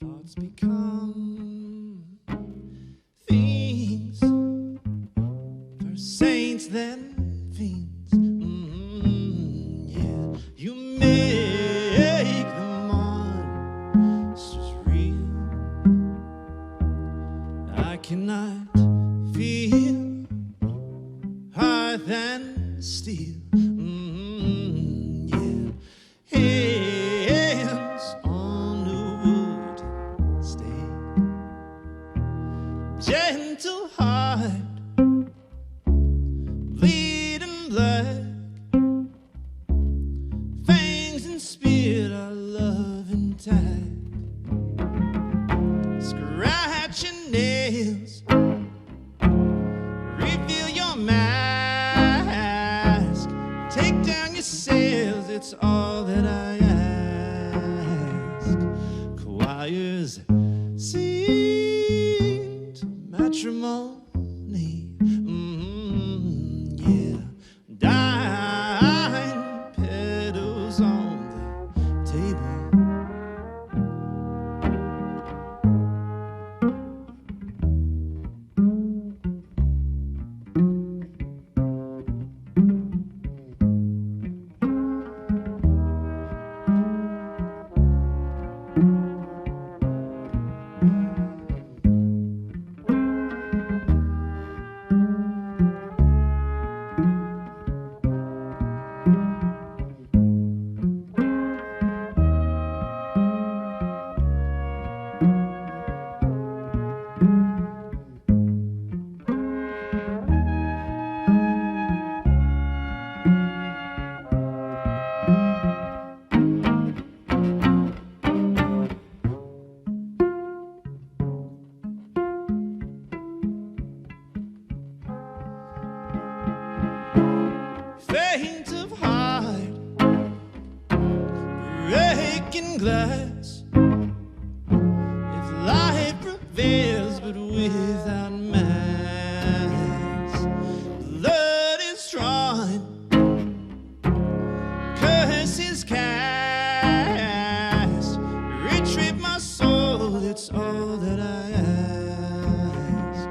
Thoughts become things, first saints, then fiends. Yeah, you make the monsters real. I cannot feel higher than steel. Yeah, hands on the wood stake, gentle heart, bleeding black, fangs and spear, our love intact, scratching nails, reveal your mask, take down your sails, it's all that I ask. Choirs sing to matrimony, yeah, dying petals on the table. Faint of heart, breaking glass. If life prevails, but without mass, blood is drawn, curses cast, retrieve my soul, it's all that I ask.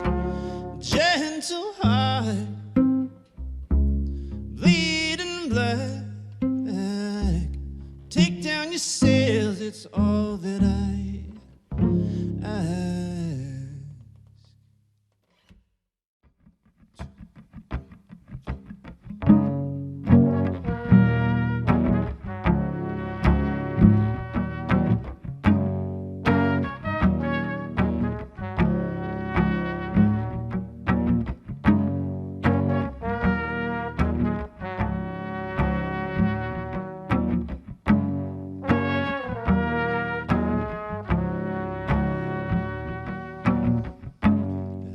Gentle heart, bleeding black, take down your sails, it's all that I ask.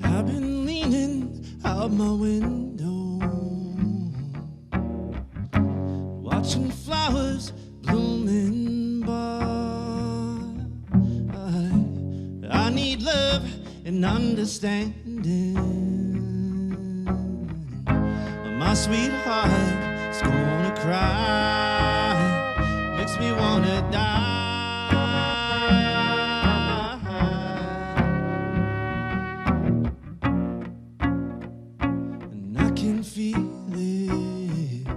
I've been leaning out my window, watching flowers blooming by. I need love and understanding. My sweetheart's gonna cry, makes me wanna die. I can feel it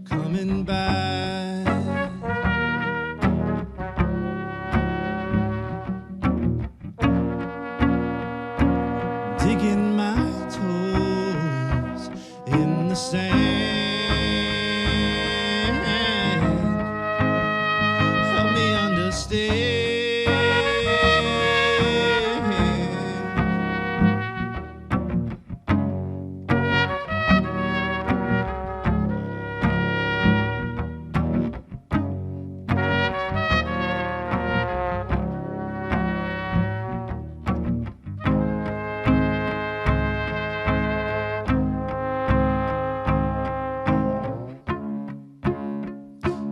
coming back. Digging my toes in the sand, help me understand.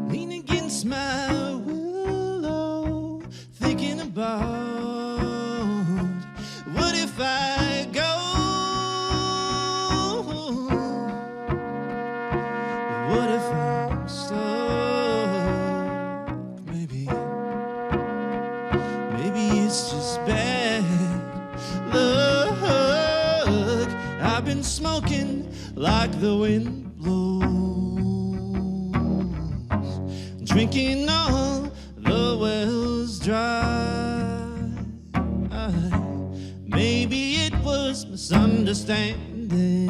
Lean against my willow, thinking about what if I go? What if I'm stuck? Maybe it's just bad luck. I've been smoking like the wind blows, drinking all the wells dry. Maybe it was misunderstanding.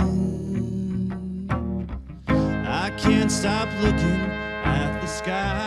I can't stop looking at the sky.